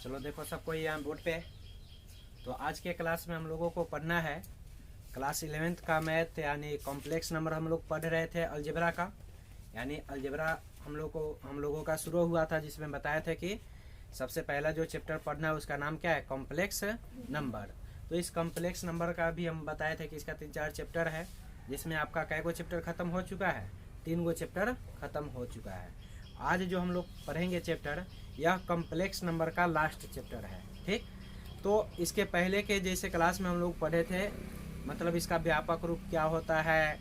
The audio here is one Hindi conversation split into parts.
चलो देखो सबको यहाँ बोर्ड पे। तो आज के क्लास में हम लोगों को पढ़ना है क्लास 11th का मैथ यानी कॉम्प्लेक्स नंबर हम लोग पढ़ रहे थे अलजेब्रा का। यानी अलजेब्रा हम लोगों का शुरू हुआ था जिसमें बताए थे कि सबसे पहला जो चैप्टर पढ़ना है उसका नाम क्या है, कॉम्प्लेक्स नंबर। तो इस कॉम्प्लेक्स नंबर का भी हम बताए थे कि इसका 3-4 चैप्टर है, जिसमें आपका कै गो चैप्टर खत्म हो चुका है, 3 गो चैप्टर खत्म हो चुका है। आज जो हम लोग पढ़ेंगे चैप्टर, यह कॉम्प्लेक्स नंबर का लास्ट चैप्टर है। ठीक, तो इसके पहले के जैसे क्लास में हम लोग पढ़े थे, मतलब इसका व्यापक रूप क्या होता है,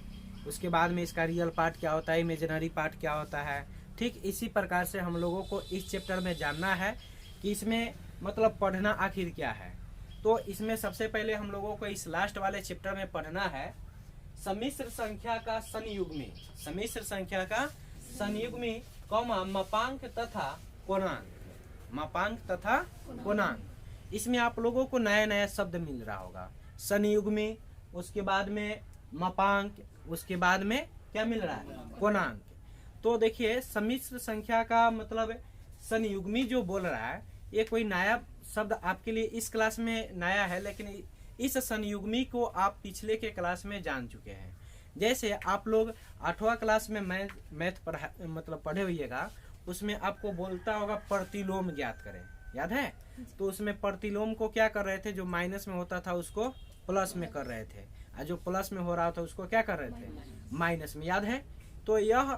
उसके बाद में इसका रियल पार्ट क्या होता है, इमेजिनरी पार्ट क्या होता है। ठीक इसी प्रकार से हम लोगों को इस चैप्टर में जानना है कि इसमें मतलब पढ़ना आखिर क्या है। तो इसमें सबसे पहले हम लोगों को इस लास्ट वाले चैप्टर में पढ़ना है सम्मिश्र संख्या का संयुग्मी, सम्मिश्र संख्या का संयुग्मी कौमा मापांक तथा पूर्णांक, मापांक तथा पूर्णांक। इसमें आप लोगों को नया नया शब्द मिल रहा होगा, संयुग्मी, उसके बाद में मापांक, उसके बाद में क्या मिल रहा है, पूर्णांक। तो देखिए सम्मिश्र संख्या का मतलब संयुग्मी जो बोल रहा है, ये कोई नया शब्द आपके लिए इस क्लास में नया है, लेकिन इस संयुग्मी को आप पिछले के क्लास में जान चुके हैं। जैसे आप लोग 8वां क्लास में मैथ पढ़े हुएगा, उसमें आपको बोलता होगा प्रतिलोम ज्ञात करें, याद है। तो उसमें प्रतिलोम को क्या कर रहे थे, जो माइनस में होता था उसको प्लस में कर रहे थे, और जो प्लस में हो रहा था उसको क्या कर रहे थे, माइनस में, याद है। तो यह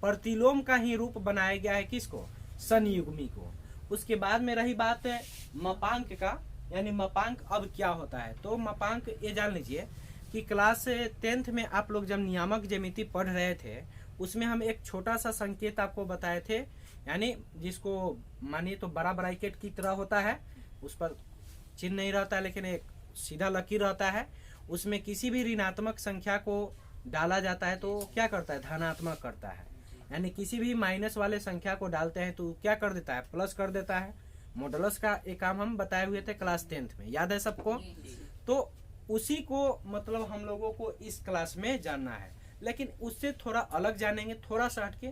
प्रतिलोम का ही रूप बनाया गया है, किसको, संयुग्मी को। उसके बाद में रही बात है मापांक का, यानी मापांक अब क्या होता है। तो मापांक ये जान लीजिए कि क्लास 10th में आप लोग जब नियामक ज्यामिति पढ़ रहे थे, उसमें हम एक छोटा सा संकेत आपको बताए थे, यानी जिसको मानिए तो बड़ा ब्रैकेट की तरह होता है, उस पर चिन्ह नहीं रहता है लेकिन एक सीधा लकीर रहता है, उसमें किसी भी ऋणात्मक संख्या को डाला जाता है तो क्या करता है, धनात्मक करता है। यानी किसी भी माइनस वाले संख्या को डालते हैं तो क्या कर देता है, प्लस कर देता है। मॉडुलस का एक काम हम बताए हुए थे क्लास 10th में, याद है सबको। तो उसी को मतलब हम लोगों को इस क्लास में जानना है, लेकिन उससे थोड़ा अलग जानेंगे, थोड़ा सा हटके।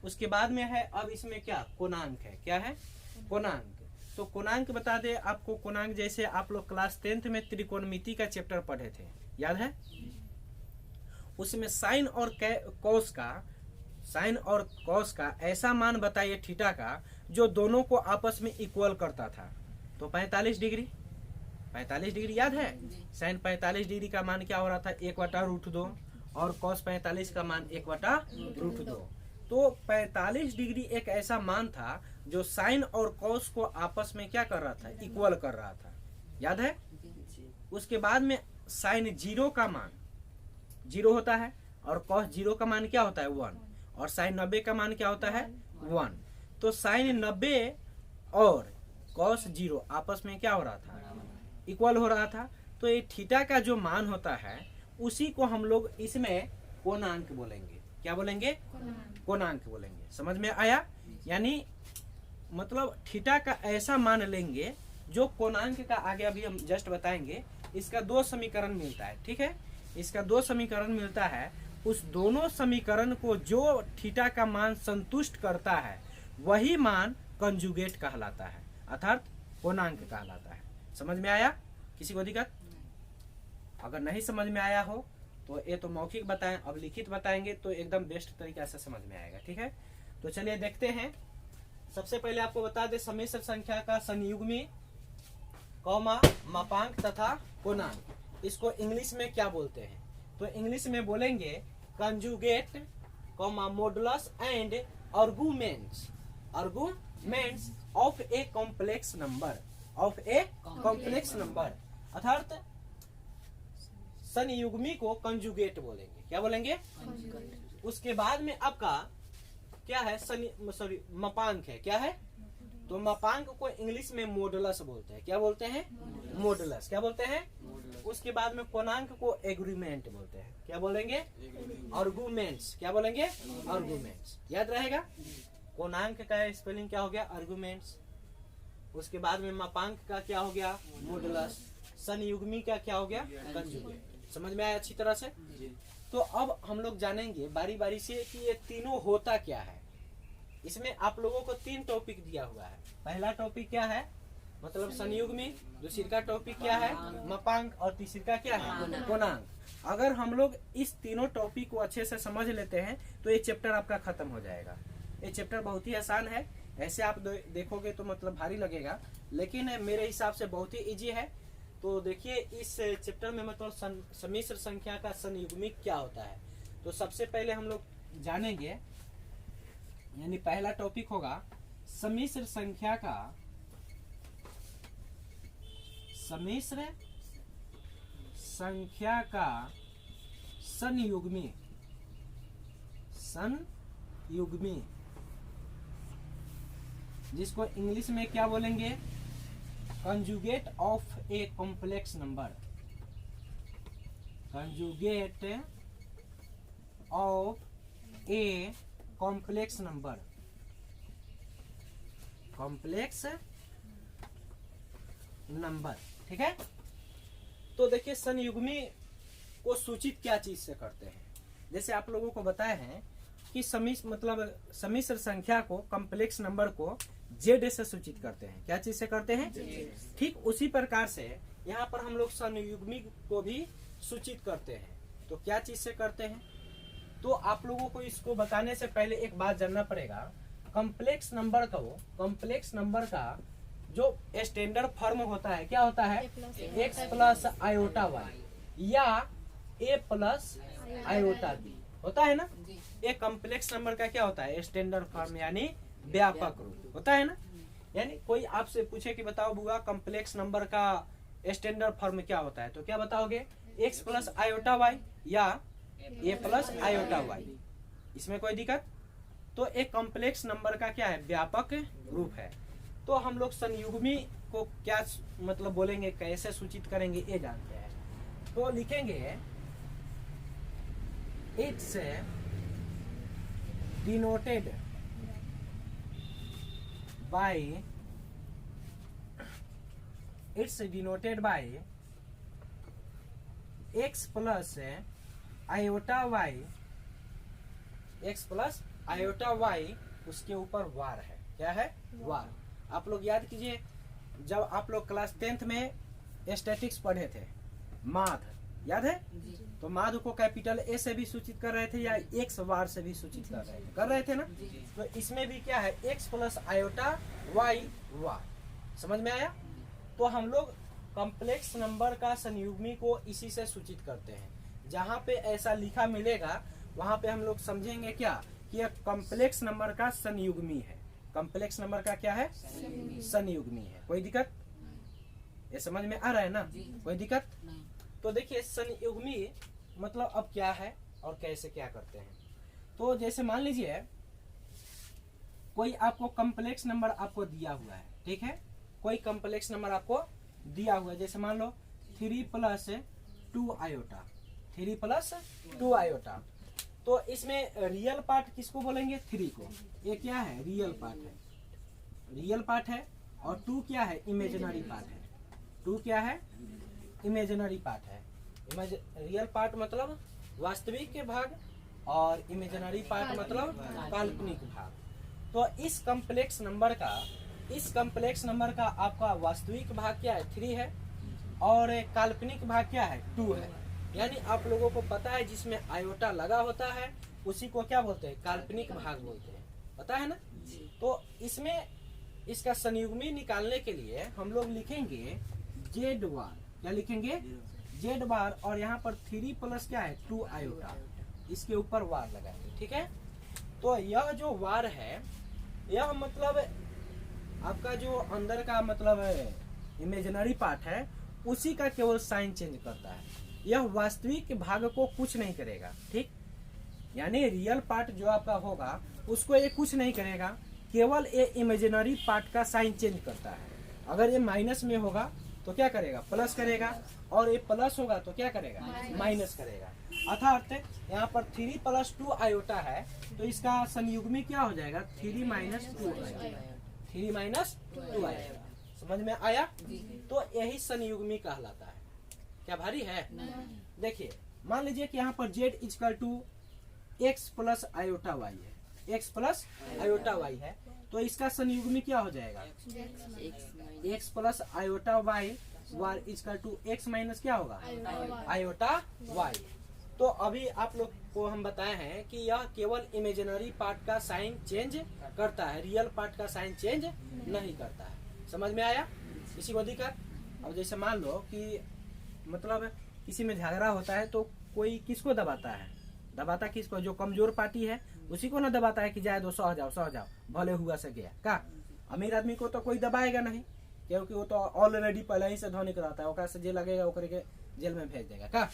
उसके बाद में है अब इसमें क्या, कोणांक है, क्या है, कोणांक। तो कोणांक बता दे आपको, कोणांक जैसे आप लोग क्लास 10th में त्रिकोणमिति का चैप्टर पढ़े थे, याद है। उसमें साइन और कॉस का ऐसा मान बताइए थीटा का जो दोनों को आपस में इक्वल करता था। तो 45 डिग्री, 45 डिग्री याद है। साइन 45 डिग्री का मान क्या हो रहा था, 1/√2, और कॉस 45 का मान 1/√2। तो 45 डिग्री एक ऐसा मान था जो साइन और कॉस को आपस में क्या कर रहा था, इक्वल कर रहा था, याद है। उसके बाद में साइन 0 का मान 0 होता है, और कॉस 0 का मान क्या होता है, 1, और साइन 90 का मान क्या होता है, 1। तो साइन 90 और कॉस 0 आपस में क्या हो रहा था, इक्वल हो रहा था। तो ये थीटा का जो मान होता है उसी को हम लोग इसमें कोणांक बोलेंगे, क्या बोलेंगे, कोणांक बोलेंगे। समझ में आया। यानी मतलब थीटा का ऐसा मान लेंगे जो कोणांक का, आगे अभी हम जस्ट बताएंगे। इसका 2 समीकरण मिलता है, ठीक है, इसका 2 समीकरण मिलता है। उस दोनों समीकरण को जो थीटा का मान संतुष्ट करता है वही मान कंजुगेट कहलाता है, अर्थात कोणांक कहलाता है। समझ में आया, किसी को दिक्कत? अगर नहीं समझ में आया हो तो ये तो मौखिक बताएं, अब लिखित बताएंगे तो एकदम बेस्ट तरीके से समझ में आएगा, ठीक है। तो चलिए देखते हैं। सबसे पहले आपको बता दें सम्मिश्र संख्या का संयुग्मी कौमा मापांक तथा पूर्णांक, इसको इंग्लिश में क्या बोलते हैं। तो इंग्लिश में बोलेंगे conjugate comma modulus and arguments, arguments of a complex number, of a complex number, अर्थात संयुग्मी को कंजुगेट बोलेंगे, क्या बोलेंगे। उसके बाद में आपका क्या है, मापांक है, क्या है। तो मापांक को इंग्लिश में मॉडुलस बोलते हैं, क्या बोलते हैं, मॉडुलस, क्या बोलते हैं। उसके बाद में कोणांक को एग्रीमेंट बोलते हैं, क्या बोलेंगे, आर्गुमेंट्स, क्या बोलेंगे, आर्गुमेंट्स, याद रहेगा। कोणांक का स्पेलिंग क्या हो गया, आर्गुमेंट्स। उसके बाद में मापांक का क्या हो गया, मॉडुलस। संयुग्मी का क्या हो गया, कंजुगेट। समझ में आया अच्छी तरह से। तो अब हम लोग जानेंगे बारी बारी से कि ये तीनों होता क्या है। इसमें आप लोगों को 3 टॉपिक दिया हुआ है। पहला टॉपिक क्या है, मतलब संयुग्मी, दूसरी का टॉपिक क्या है मापांक, और तीसरी का क्या है गुणांक। अगर हम लोग इस तीनों टॉपिक को अच्छे से समझ लेते हैं तो ये चैप्टर आपका खत्म हो जाएगा। ये चैप्टर बहुत ही आसान है, ऐसे आप देखोगे तो मतलब भारी लगेगा, लेकिन मेरे हिसाब से बहुत ही इजी है। तो देखिए इस चैप्टर में मतलब सम्मिश्र संख्या का संयुग्मिक क्या होता है। तो सबसे पहले हम लोग जानेंगे, यानी पहला टॉपिक होगा सम्मिश्र संख्या का संयुग्मी। जिसको इंग्लिश में क्या बोलेंगे, conjugate of a complex number. Conjugate of a complex number, complex number, ठीक है। तो देखिए संयुग्मी को सूचित क्या चीज से करते हैं। जैसे आप लोगों को बताया है कि सम्मिश्र संख्या को, कॉम्प्लेक्स नंबर को जेड से सूचित करते हैं। क्या चीज से करते हैं, ठीक उसी प्रकार से यहाँ पर हम लोग संयुग्मी को भी सूचित करते हैं। तो क्या चीज से करते हैं, तो आप लोगों को इसको बताने से पहले एक बात जानना पड़ेगा। कॉम्प्लेक्स नंबर का जो स्टैंडर्ड फॉर्म होता है क्या होता है, x प्लस आयोटा वाई या a प्लस आयोटा बी होता है ना। एक कॉम्प्लेक्स नंबर का क्या होता है स्टैंडर्ड फॉर्म, यानी व्यापक रूप होता है ना। यानी कोई आपसे पूछे कि बताओ बुआ कॉम्प्लेक्स नंबर का स्टैंडर्ड फॉर्म क्या होता है, तो क्या बताओगे, x प्लस आयोटा वाई या a प्लस आयोटा वाई। इसमें कोई दिक्कत, तो एक कॉम्प्लेक्स नंबर का क्या है व्यापक रूप है। तो हम लोग संयुग्मी को क्या मतलब बोलेंगे, कैसे सूचित करेंगे, ये जानते हैं। तो लिखेंगे it's denoted by x plus iota y, x plus iota y, उसके ऊपर वार है। क्या है, वार। आप लोग याद कीजिए, जब आप लोग क्लास 10th में स्टैटिक्स पढ़े थे, माध याद है, तो माध को कैपिटल ए से भी सूचित कर रहे थे या एक्स वार से भी सूचित कर रहे थे ना। तो इसमें भी क्या है, एक्स प्लस आयोटा वाई वार। समझ में आया। तो हम लोग कॉम्प्लेक्स नंबर का संयुग्मी को इसी से सूचित करते हैं। जहाँ पे ऐसा लिखा मिलेगा वहां पे हम लोग समझेंगे क्या, कि यह कॉम्प्लेक्स नंबर का संयुग्मी है। कॉम्प्लेक्स नंबर का क्या है, संयुग्मी है। कोई दिक्कत, ये समझ में आ रहा है ना, कोई दिक्कत नहीं। तो देखिए संयुग्मी मतलब अब क्या है और कैसे क्या करते हैं। तो जैसे मान लीजिए कोई आपको कॉम्प्लेक्स नंबर आपको दिया हुआ है, ठीक है, कोई कॉम्प्लेक्स नंबर आपको दिया हुआ है, जैसे मान लो 3 प्लस 2 आयोटा, 3 प्लस 2 आयोटा। तो इसमें रियल पार्ट किसको बोलेंगे, 3 को। ये क्या है, रियल पार्ट है, और 2 क्या है, इमेजिनरी पार्ट है। 2 क्या है, इमेजिनरी पार्ट है। रियल पार्ट मतलब वास्तविक के भाग, और इमेजिनरी पार्ट मतलब काल्पनिक भाग। तो इस कॉम्प्लेक्स नंबर का आपका वास्तविक भाग क्या है, 3 है, और काल्पनिक भाग क्या है, 2 है। यानी आप लोगों को पता है जिसमें आयोटा लगा होता है उसी को क्या बोलते हैं, काल्पनिक भाग बोलते हैं, पता है ना। तो इसमें इसका संयुग्मी निकालने के लिए हम लोग लिखेंगे जेड बार। क्या लिखेंगे, जेड बार, और यहाँ पर 3 प्लस क्या है, 2 आयोटा, इसके ऊपर वार लगाएंगे, ठीक है। तो यह जो वार है, यह मतलब आपका जो अंदर का मतलब इमेजिनरी पार्ट है उसी का केवल साइन चेंज करता है। यह वास्तविक भाग को कुछ नहीं करेगा, ठीक। यानी रियल पार्ट जो आपका होगा उसको ये कुछ नहीं करेगा, केवल ये इमेजिनरी पार्ट का साइन चेंज करता है। अगर ये माइनस में होगा तो क्या करेगा, प्लस करेगा, और ये प्लस होगा तो क्या करेगा, माइनस करेगा। अर्थात यहाँ पर 3 प्लस 2 आयोटा है, तो इसका संयुग्मी क्या हो जाएगा, 3 माइनस 2 आयोटा, 3 माइनस 2 आयोटा। समझ में आया। तो यही संयुग्मी कहलाता है। क्या भारी है, देखिए मान लीजिए कि यहाँ पर z equal to X plus iota Y है, x प्लस आयोटा वाई है। तो इसका संयुग्मी क्या हो जाएगा, x plus iota Y bar equal to x minus क्या होगा, आयोटा y। तो अभी आप लोग को हम बताए हैं कि यह केवल इमेजिनरी पार्ट का साइन चेंज करता है, रियल पार्ट का साइन चेंज नहीं करता है। समझ में आया किसी को दिक्कत? अब जैसे मान लो कि मतलब किसी में झगड़ा होता है तो कोई किसको दबाता है, दबाता किसको, जो कमजोर पार्टी है उसी को ना दबाता है कि जाए दो सह जाओ भले हुआ से गया का। अमीर आदमी को तो कोई दबाएगा नहीं, क्योंकि वो तो ऑलरेडी पहले ही से ध्वनिक रहता है, ओकरा से जे लगेगा ओकरे के जेल में भेज देगा का।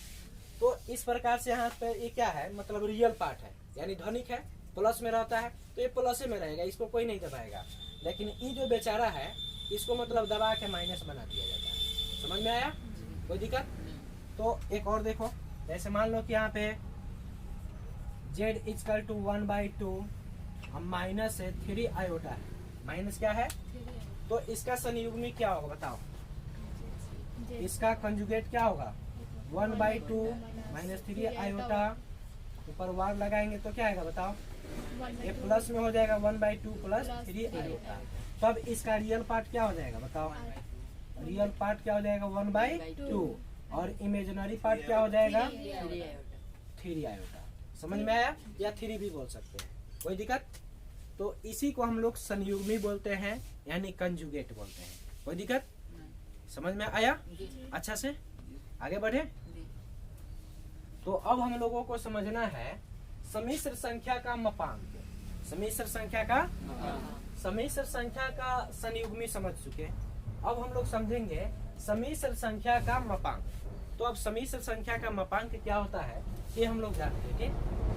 तो इस प्रकार से यहाँ पे ये क्या है, मतलब रियल पार्ट है, यानी ध्वनिक है, प्लस में रहता है तो ये प्लस में रहेगा, इसको कोई नहीं दबाएगा। लेकिन ये जो बेचारा है इसको मतलब दबा के माइनस बना दिया जाता है। समझ में आया कोई दिक्कत? तो एक और देखो, जैसे मान लो कि यहाँ पे z इजकल टू 1/2 माइनस है 3 आयोटा है, माइनस क्या है, तो इसका संयुग्मी क्या होगा बताओ, इसका कंजुगेट क्या होगा 1/2 माइनस 3 आयोटा, ऊपर वार लगाएंगे तो क्या आएगा बताओ, ये प्लस में हो जाएगा 1/2 प्लस 3 आयोटा। तब इसका रियल पार्ट क्या हो जाएगा बताओ, रियल पार्ट क्या हो जाएगा 1/2 और इमेजिनरी पार्ट क्या हो जाएगा 3 आयोटा। समझ में आया? या 3 भी बोल सकते हैं, कोई दिक्कत? तो इसी को हम लोग संयुग्मी बोलते हैं, यानी कंजुगेट बोलते हैं। कोई दिक्कत? समझ में आया? अच्छा से आगे बढ़े। तो अब हम लोगों को समझना है सम्मिश्र संख्या का मापांक। सम्मिश्र संख्या का संयुग्मी समझ चुके, अब हम लोग समझेंगे सम्मिश्र संख्या का मापांक। तो अब सम्मिश्र संख्या का मापांक क्या होता है ये हम लोग जानते हैं। ठीक,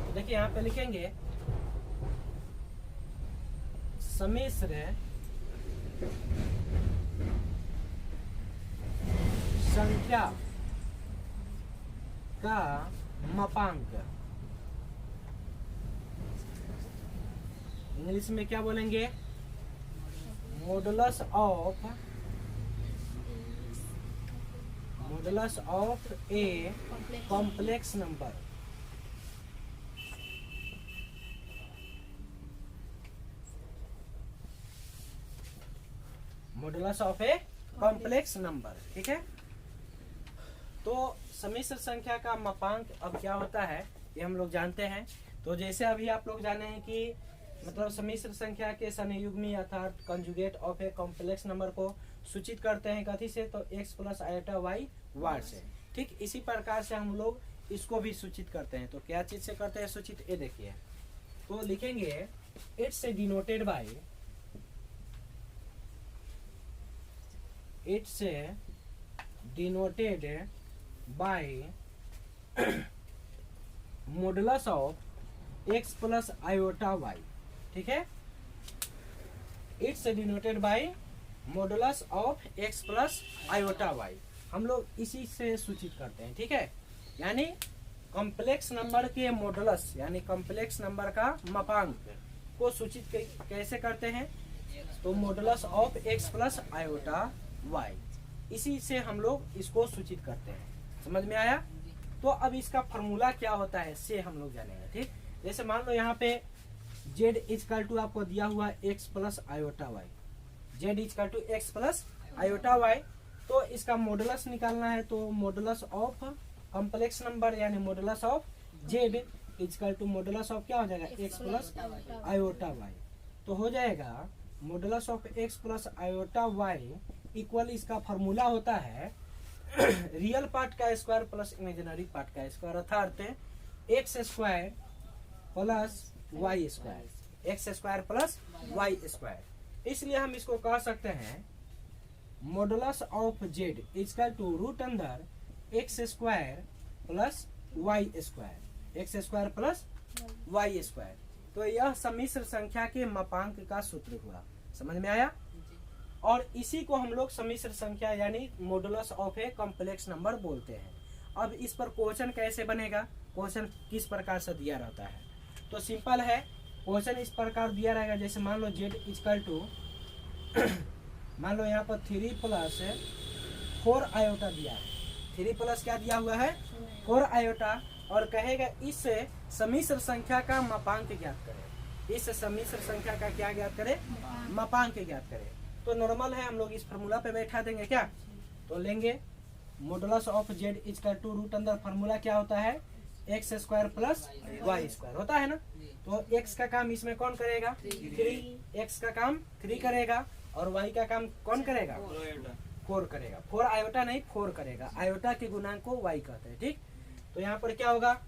तो देखिए यहाँ पे लिखेंगे सम्मिश्र संख्या का मापांक, इंग्लिश में क्या बोलेंगे, modulus of a complex number. Modulus of a complex number, ठीक है। तो सम्मिश्र संख्या का मापांक अब क्या होता है ये हम लोग जानते हैं। तो जैसे अभी आप लोग जाने हैं कि मतलब सम्मिश्र संख्या के संयुग्मी अर्थात conjugate of a complex number को सूचित करते हैं कथी से, तो x प्लस आयोटा वाई वार से। ठीक इसी प्रकार से हम लोग इसको भी सूचित करते हैं। तो क्या चीज से करते हैं सूचित, ये देखिए, तो लिखेंगे it's denoted by modulus of x plus iota Y. ठीक है, it's denoted by modulus of x plus iota Y, हम लोग इसी से सूचित करते हैं। ठीक है, यानी कॉम्प्लेक्स नंबर के मॉडुलस यानी कॉम्प्लेक्स नंबर का मापांक को सूचित कैसे करते हैं, तो modulus of x plus iota Y, इसी से हम लोग इसको सूचित करते हैं। समझ में आया? तो अब इसका फॉर्मूला क्या होता है से हम लोग जानेंगे। ठीक, जैसे मान लो यहाँ पे z इजकल टू आपको दिया हुआ x plus iota Y, z equal to x plus iota Y, तो इसका मॉडुलस निकालना है। तो मॉडुलस ऑफ कॉम्प्लेक्स नंबर यानी modulus of z equal to modulus of क्या हो जाएगा x प्लस आयोटा वाई, तो हो जाएगा modulus of x plus iota y equal, इसका फॉर्मूला होता है रियल पार्ट का स्क्वायर प्लस इमेजिनरी पार्ट का स्क्वायर, अर्थात x square plus Y square, x square plus Y square. इसलिए हम इसको कह सकते हैं modulus of Z is equal to root अंदर x square plus Y square, x square plus Y square. तो यह सम्मिश्र संख्या के मापांक का सूत्र हुआ। समझ में आया? और इसी को हम लोग सम्मिश्र संख्या यानी modulus of a complex number बोलते हैं। अब इस पर क्वेश्चन कैसे बनेगा, क्वेश्चन किस प्रकार से दिया रहता है, तो सिंपल है, क्वेश्चन इस प्रकार दिया रहेगा। जैसे मान लो z इजकल टू मान लो यहाँ पर 3 प्लस 4 आयोटा दिया है, 3 प्लस क्या दिया हुआ है 4 आयोटा, और कहेगा इससे सम्मिश्र संख्या का मापांक ज्ञात करें। इस सम्मिश्र संख्या का क्या ज्ञात करें, मापांक ज्ञात करें। तो नॉर्मल है, हम लोग इस फार्मूला पे बैठा देंगे क्या, तो लेंगे modulus of z equal to root अंदर फार्मूला क्या होता है, X square plus Y square होता है ना। तो x का काम इसमें कौन करेगा, 3, x का काम 3 करेगा और y का काम कौन करेगा, 4 करेगा। 4 आयोटा नहीं 4 करेगा, आयोटा के गुणांक को y कहते हैं, ठीक। तो यहाँ पर क्या होगा,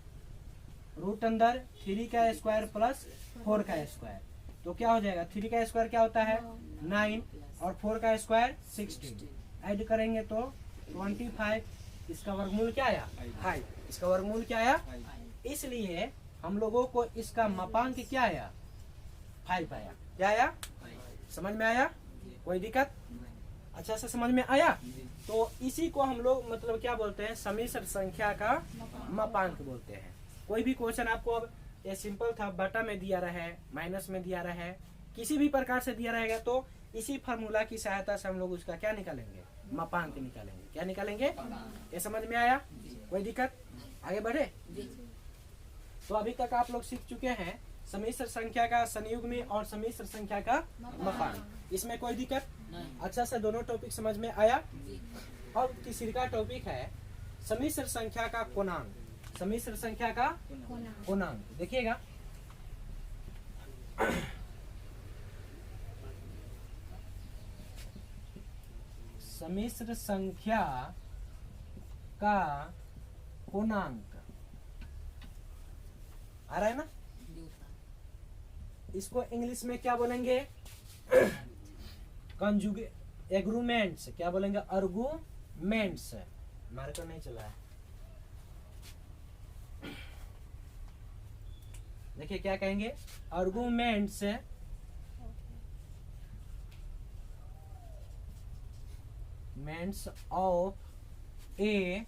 रूट अंदर 3 का स्क्वायर प्लस 4 का स्क्वायर, तो क्या हो जाएगा, 3 का स्क्वायर क्या होता है 9 और 4 का स्क्वायर 16, ऐड करेंगे तो 25, इसका वर्गमूल क्या आया 5, इसका वर्गमूल क्या आया, इसलिए हम लोगों को इसका मापांक क्या आया 5 आया। क्या आया, समझ में आया, कोई दिक्कत, अच्छा से समझ में आया। तो इसी को हम लोग मतलब क्या बोलते हैं, सम्मिश्र संख्या का मापांक बोलते हैं। कोई भी क्वेश्चन आपको अब ये सिंपल था, बटा में दिया रहा है, माइनस में दिया रहा है, किसी भी प्रकार से दिया रहेगा तो इसी फार्मूला की सहायता से हम लोग उसका क्या निकालेंगे, मापांक निकालेंगे। क्या निकालेंगे, ये समझ में आया, कोई दिक्कत, आगे बढ़े। तो अभी तक आप लोग सीख चुके हैं सम्मिश्र संख्या का संयुग्मी और सम्मिश्र संख्या का मापांक, इसमें कोई दिक्कत, अच्छा से दोनों टॉपिक समझ में आया। अब तीसरी का टॉपिक है सम्मिश्र संख्या का कोणांक, सम्मिश्र संख्या का कोणांक। देखिएगा सम्मिश्र संख्या का पूर्णांक आ रहा है ना, इसको इंग्लिश में क्या बोलेंगे, कंजुगेट एग्रूमेंट्स, क्या बोलेंगे, आर्गुमेंट्स, मार्कर नहीं चला है, देखिए क्या कहेंगे, आर्गुमेंट्स मेंट्स of a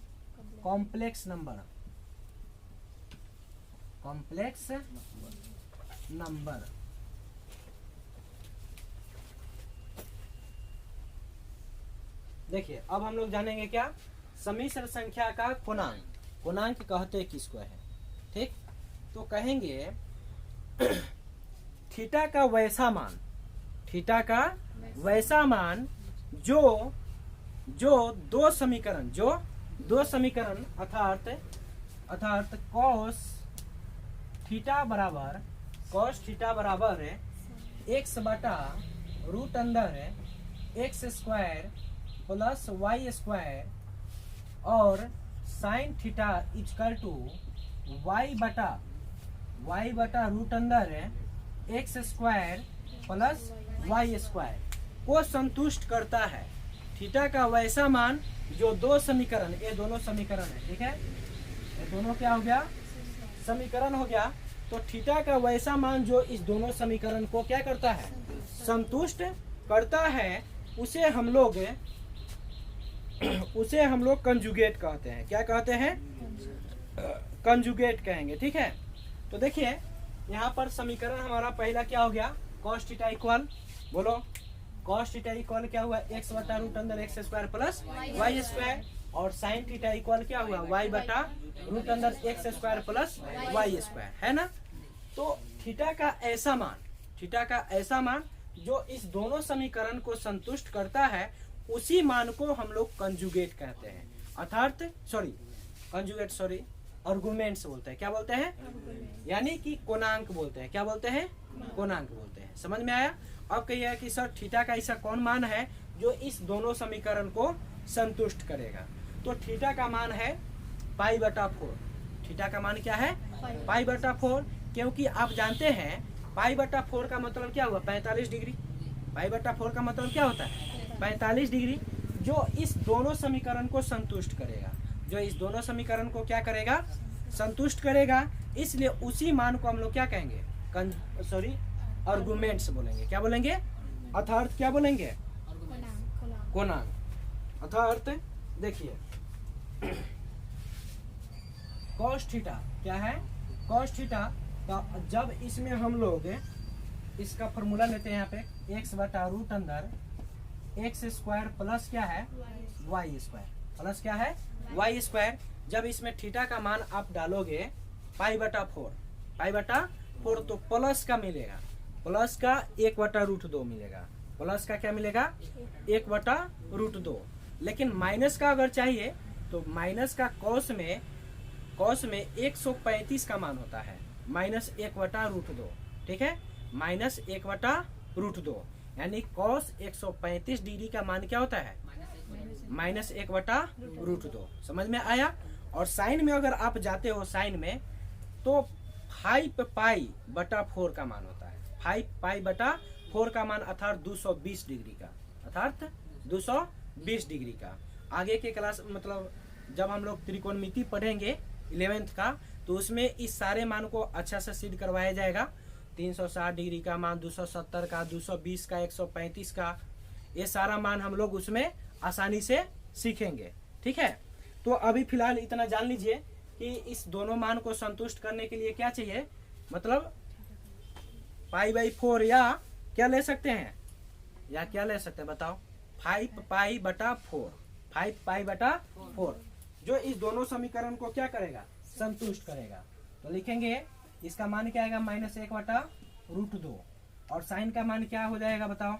complex number, complex number. देखिए अब हम लोग जानेंगे क्या, सम्मिश्र संख्या का कोणांक, कोणांक कहते किसको है, ठीक। तो कहेंगे थीटा का वैसा मान, थीटा का वैसा मान जो दो समीकरण, अर्थात कॉस थीटा बराबर एक्स बटा रूट अंदर x square plus Y square और sine theta equal to y बटा रूट अंदर x square plus Y square को संतुष्ट करता है। थीटा का वैसा मान जो दो समीकरण, ये दोनों समीकरण है, ठीक है, ये दोनों क्या हो गया, समीकरण हो गया। तो थीटा का वैसा मान जो इस दोनों समीकरण को क्या करता है, संतुष्ट करता है, उसे हम लोग कंजुगेट कहते हैं। क्या कहते हैं, कंजुगेट कहेंगे, ठीक है। तो देखिए यहाँ पर समीकरण हमारा पहला क्या हो गया, cos थीटा इक्वल, बोलो cos थीटा इक्वल क्या हुआ, एक्स बटा रूट अंदर x square plus Y square, और साइन थीटा इक्वल क्या हुआ, वाई बटा रूट अंदर x square plus Y square, है ना। तो थीटा का ऐसा मान जो इस दोनों समीकरण को संतुष्ट करता है, उसी मान को हम लोग कंजुगेट कहते हैं, अर्थात आर्गुमेंट्स बोलते हैं। क्या बोलते हैं, यानी कि कोणांक बोलते हैं। क्या बोलते हैं, कोणांक बोलते हैं। समझ में आया। अब कहिए कि सर थीटा का ऐसा कौन मान है जो इस दोनों समीकरण को संतुष्ट करेगा। तो थीटा का मान है पाई बटा 4। थीटा का मान क्या है, पाई बटा 4, क्योंकि आप जानते हैं पाई बटा 4 का मतलब क्या हुआ, 45 डिग्री। पाई बटा 4 का मतलब क्या होता है, 45 डिग्री, जो इस दोनों समीकरण को संतुष्ट करेगा, जो इस दोनों समीकरण को क्या करेगा, संतुष्ट करेगा। इसलिए उसी मान को हम लोग क्या कहेंगे, आर्गुमेंट्स बोलेंगे। क्या बोलेंगे, अर्थात क्या बोलेंगे, कोणांक। अर्थात देखिए cos थीटा क्या है, cos थीटा का जब इसमें हम लोग इसका फॉर्मूला लेते हैं, यहाँ पे एक्स बटा रूट अंदर एक्स स्क्वायर प्लस क्या है, वाई स्क्वायर, प्लस क्या है, वाई स्क्वायर। जब इसमें थीटा का मान आप डालोगे पाई बटा 4 तो प्लस का मिलेगा, प्लस का 1/√2 मिलेगा। प्लस का क्या मिलेगा? 1/√2। लेकिन माइनस का अगर चाहिए तो माइनस का कॉस में 135 का मान होता है, -1/√2। ठीक है, -1/√2 यानी कॉस 135 डिग्री का मान क्या होता है? -1/√2। समझ में आया? और साइन में अगर आप जाते हो साइन में तो 5π/4 का मान होता है। 5π/4 का मान अर्थात 220 डिग्री का, अर्थात 220 डिग्री का। आगे के क्लास मतलब जब हम लोग त्रिकोणमिति पढ़ेंगे 11th का, तो उसमें इस सारे मान को अच्छा से सिद्ध करवाया जाएगा। 360 डिग्री का मान, 270 का, 220 का, 135 का, ये सारा मान हम लोग उसमें आसानी से सीखेंगे। ठीक है, तो अभी फिलहाल इतना जान लीजिए कि इस दोनों मान को संतुष्ट करने के लिए क्या चाहिए, मतलब π/4 या क्या ले सकते हैं, या क्या ले सकते हैं बताओ? 5π/4, 5π/4 जो इस दोनों समीकरण को क्या करेगा? संतुष्ट करेगा। तो लिखेंगे इसका मान क्या आएगा? -1/√2। और साइन का मान क्या हो जाएगा बताओ?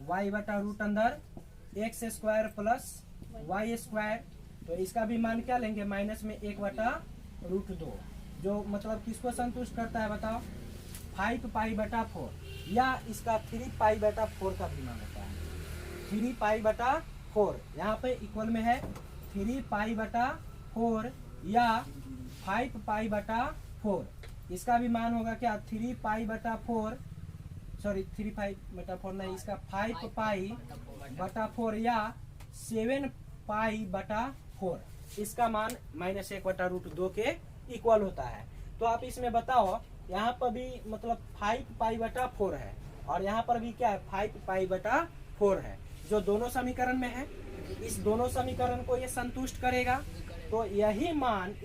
y/√x² plus y²। तो इसका भी मान क्या लेंगे? माइनस में 1/√2, जो मतलब किसको संतुष्ट करता है बताओ? 5π/4 या इसका 3π/4 का भी मान होता है। 3π/4 यहाँ पे इक्वल में है 3π/4 या 5π/4। इसका भी मान होगा क्या? 3π/4, सॉरी 3π/4 नहीं, इसका 5π/4 या 7π/4। इसका मान -1/√2 के इक्वल होता है। तो आप इसमें बताओ, यहाँ पर भी मतलब 5π/4 है और यहाँ पर भी क्या है? 5π/4 है, जो दोनों समीकरण में है। इस दोनों समीकरण को ये संतुष्ट करेगा। तो यही मान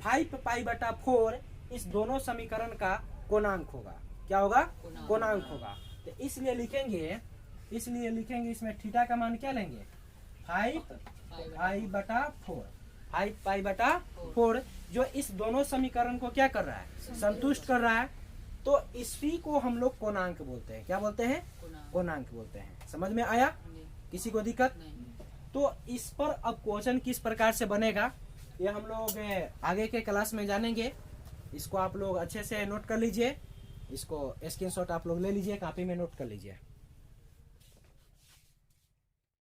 5π/4 इस दोनों समीकरण का कोणांक होगा। क्या होगा? कोणांक होगा। तो इसलिए लिखेंगे इसमें थीटा का मान क्या लेंगे? 5π/4 जो इस दोनों समीकरण को क्या कर रहा है? संतुष्ट कर रहा है। तो इसी को हम लोग कोणांक बोलते हैं। क्या बोलते हैं? कोणांक बोलते हैं। समझ में आया? किसी को दिक्कत? तो इस पर अब क्वेश्चन किस प्रकार से बनेगा ये हम लोग आगे के क्लास में जानेंगे। इसको आप लोग अच्छे से नोट कर लीजिए, इसको स्क्रीनशॉट आप लोग ले लीजिए, कॉपी में नोट कर लीजिए।